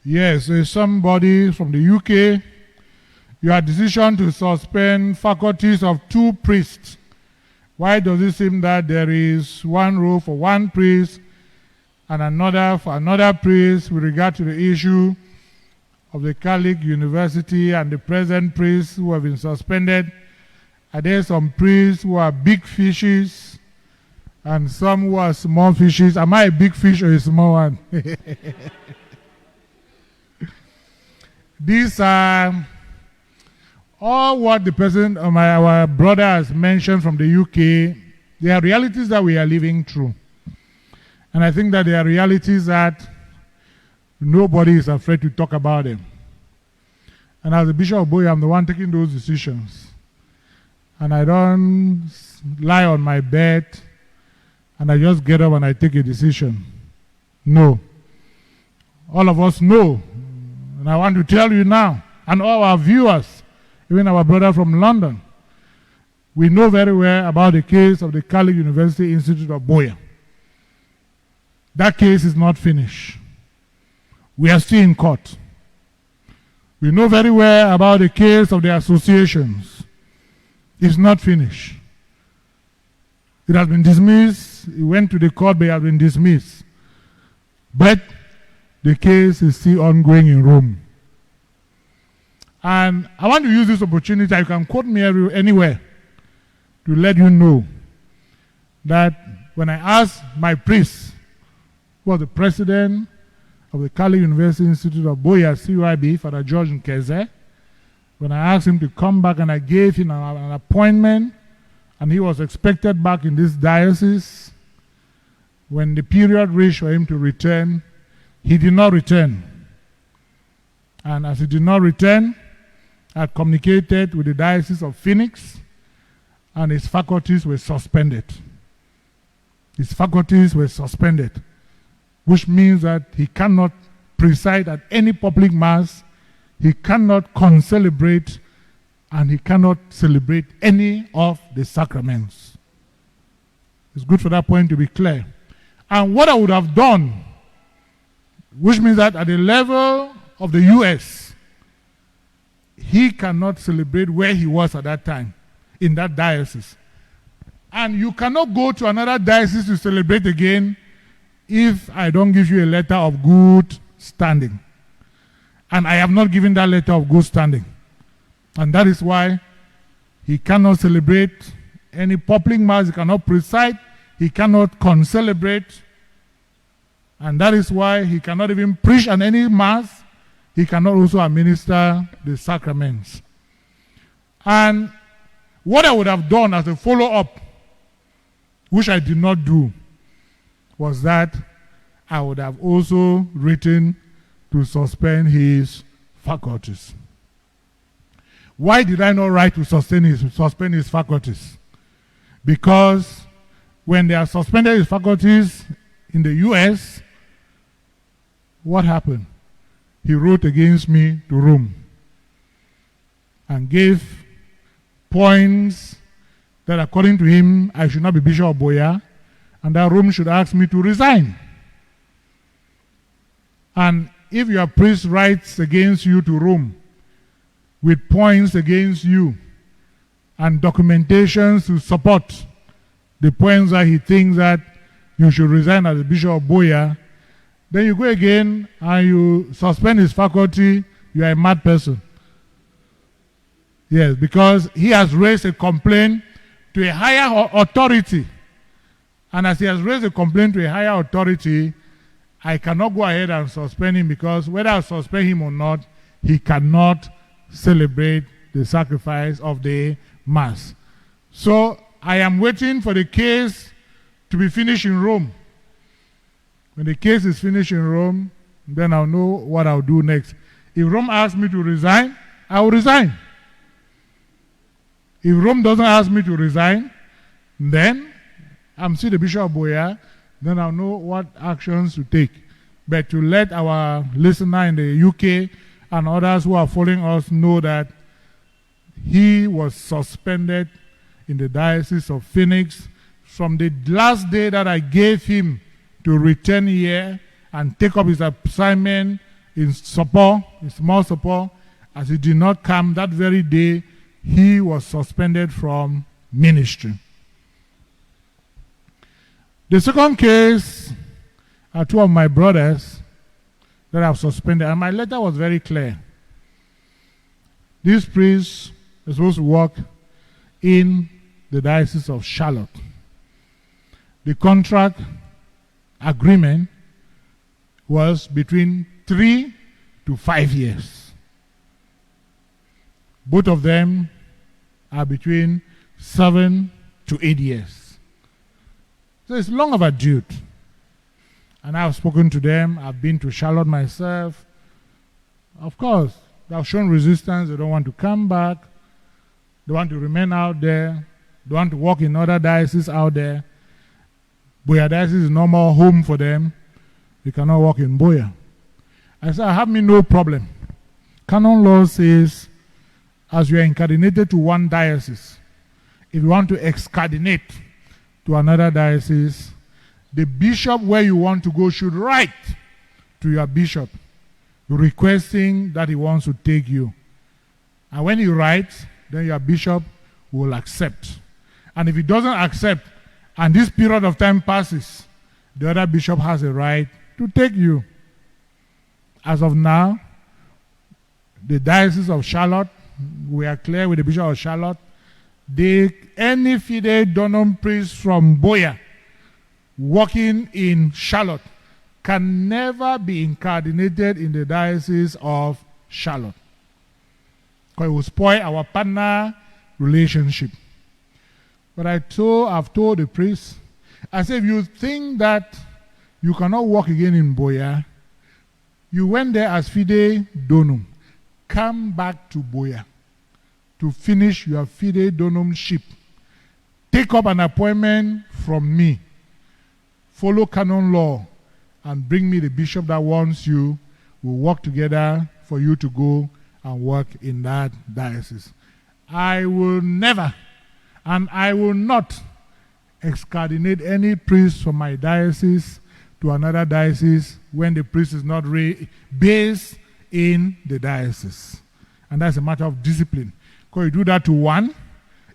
Yes, somebody from the UK. Your decision to suspend faculties of 2 priests. Why does it seem that there is one rule for one priest and another for another priest with regard to the issue of the Catholic University and the present priests who have been suspended? Are there some priests who are big fishes and some who are small fishes? Am I a big fish or a small one? These are all what the person, our brother has mentioned from the UK. They are realities that we are living through. And I think that they are realities that nobody is afraid to talk about them. And as the Bishop of Buea, I'm the one taking those decisions. And I don't lie on my bed and I just get up and I take a decision. No. All of us know. And I want to tell you now, and all our viewers, even our brother from London, we know very well about the case of the Catholic University Institute of Buea. That case is not finished. We are still in court. We know very well about the case of the associations. It's not finished. It has been dismissed. It went to the court, but it has been dismissed. But the case is still ongoing in Rome. And I want to use this opportunity, you can quote me anywhere, to let you know that when I asked my priest, who was the president of the Catholic University Institute of Buea, CUIB, Father George Nkeze, when I asked him to come back and I gave him an appointment, and he was expected back in this diocese, when the period reached for him to return, he did not return. And as he did not return, I communicated with the Diocese of Phoenix, and his faculties were suspended. His faculties were suspended, which means that he cannot preside at any public mass, he cannot concelebrate, and he cannot celebrate any of the sacraments. It's good for that point to be clear. And what I would have done, which means that at the level of the US, he cannot celebrate where he was at that time, in that diocese. And you cannot go to another diocese to celebrate again if I don't give you a letter of good standing. And I have not given that letter of good standing. And that is why he cannot celebrate any public mass, he cannot preside, he cannot concelebrate. And that is why he cannot even preach at any mass. He cannot also administer the sacraments. And what I would have done as a follow-up, which I did not do, was that I would have also written to suspend his faculties. Why did I not write to suspend his faculties? Because when they are suspended his faculties in the US, what happened? He wrote against me to Rome and gave points that according to him I should not be Bishop of Buea and that Rome should ask me to resign. And if your priest writes against you to Rome with points against you and documentations to support the points that he thinks that you should resign as the Bishop of Buea, then you go again and you suspend his faculty, you are a mad person. Yes, because he has raised a complaint to a higher authority. And as he has raised a complaint to a higher authority, I cannot go ahead and suspend him because whether I suspend him or not, he cannot celebrate the sacrifice of the Mass. So I am waiting for the case to be finished in Rome. When the case is finished in Rome, then I'll know what I'll do next. If Rome asks me to resign, I will resign. If Rome doesn't ask me to resign, then I'm still the Bishop of Buea, then I'll know what actions to take. But to let our listener in the UK and others who are following us know that he was suspended in the Diocese of Phoenix from the last day that I gave him to return here and take up his assignment in support, in small support. As he did not come that very day, he was suspended from ministry. The second case are two of my brothers that I've suspended, and my letter was very clear. These priests are supposed to work in the Diocese of Charlotte. The contract agreement was between 3 to 5 years. Both of them are between 7 to 8 years. So it's long overdue. And I've spoken to them. I've been to Charlotte myself. Of course, they've shown resistance. They don't want to come back. They want to remain out there. They want to work in other dioceses out there. Buea diocese is no more home for them. They cannot work in Buea. I said, I have me no problem. Canon law says, as you are incardinated to one diocese, if you want to excardinate to another diocese, the bishop where you want to go should write to your bishop requesting that he wants to take you. And when he writes, then your bishop will accept. And if he doesn't accept, and this period of time passes, the other bishop has a right to take you. As of now, the Diocese of Charlotte, we are clear with the Bishop of Charlotte, any fide donum priest from Buea working in Charlotte can never be incardinated in the Diocese of Charlotte, because it will spoil our partner relationship. But I've told the priest, I said, if you think that you cannot work again in Buea, you went there as fide donum, come back to Buea to finish your fide donumship. Take up an appointment from me. Follow canon law and bring me the bishop that wants you. We'll work together for you to go and work in that diocese. I will never and I will not excardinate any priest from my diocese to another diocese when the priest is not based in the diocese. And that's a matter of discipline. Because you do that to one,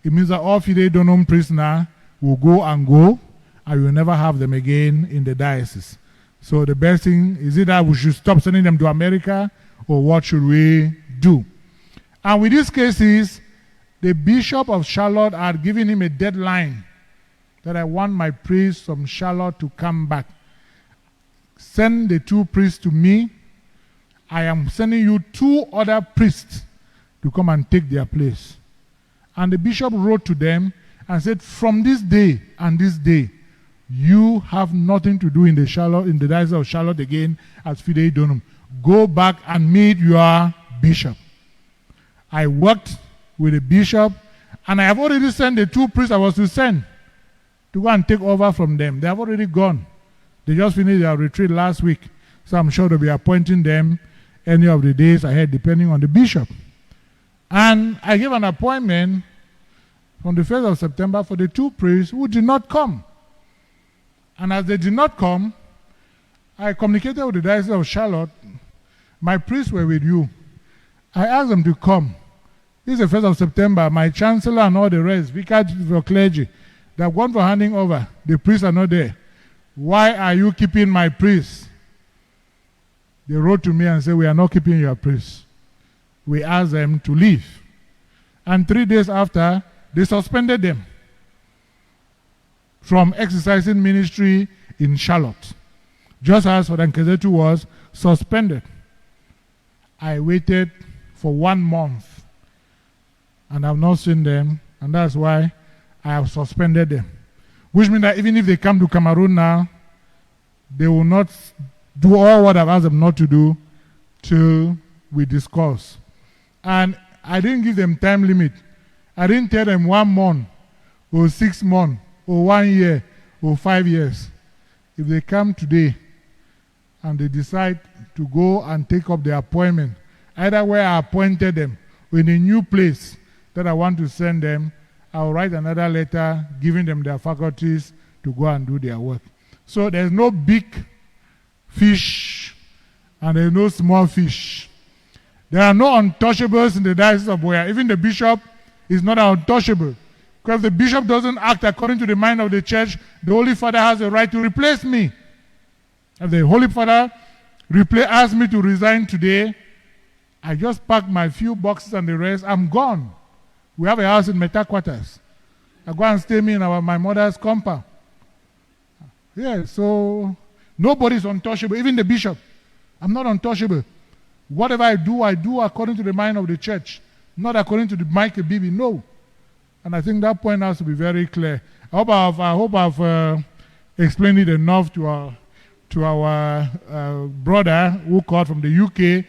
it means that all fide donum priests now will go, and you will never have them again in the diocese. So the best thing is either we should stop sending them to America, or what should we do? And with these cases, the Bishop of Charlotte had given him a deadline that I want my priests from Charlotte to come back. Send the two priests to me. I am sending you 2 other priests to come and take their place. And the bishop wrote to them and said, from this day and this day, you have nothing to do in the Diocese of Charlotte again as fide donum. Go back and meet your bishop. I worked with the bishop, and I have already sent the 2 priests I was to send to go and take over from them. They have already gone. They just finished their retreat last week. So I'm sure they'll be appointing them any of the days ahead, depending on the bishop. And I gave an appointment on the 1st of September for the 2 priests who did not come. And as they did not come, I communicated with the Diocese of Charlotte. My priests were with you. I asked them to come. This is the 1st of September. My chancellor and all the rest, vicars for clergy, they have gone for handing over. The priests are not there. Why are you keeping my priests? They wrote to me and said, we are not keeping your priests. We asked them to leave. And 3 days after, they suspended them from exercising ministry in Charlotte, just as Father Nkezetu was suspended. I waited for 1 month, and I've not seen them, and that's why I have suspended them. Which means that even if they come to Cameroon now, they will not do all what I've asked them not to do till we discuss. And I didn't give them time limit. I didn't tell them 1 month, or 6 months, or 1 year, or 5 years. If they come today and they decide to go and take up their appointment, either where I appointed them or in a new place that I want to send them, I'll write another letter giving them their faculties to go and do their work. So there's no big fish and there is no small fish. There are no untouchables in the Diocese of Buea. Even the bishop is not untouchable. Because if the bishop doesn't act according to the mind of the church, the Holy Father has a right to replace me. If the Holy Father asks me to resign today, I just pack my few boxes and the rest, I'm gone. We have a house in Meta Quarters. I go and stay in my mother's compound. Yeah, so nobody is untouchable, even the bishop. I'm not untouchable. Whatever I do according to the mind of the church, not according to the Michael Bibi, no. And I think that point has to be very clear. I hope I've explained it enough to our brother who called from the UK.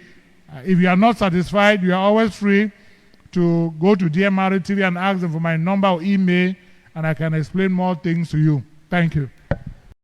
If you are not satisfied, you are always free to go to DMR TV and ask them for my number or email, and I can explain more things to you. Thank you.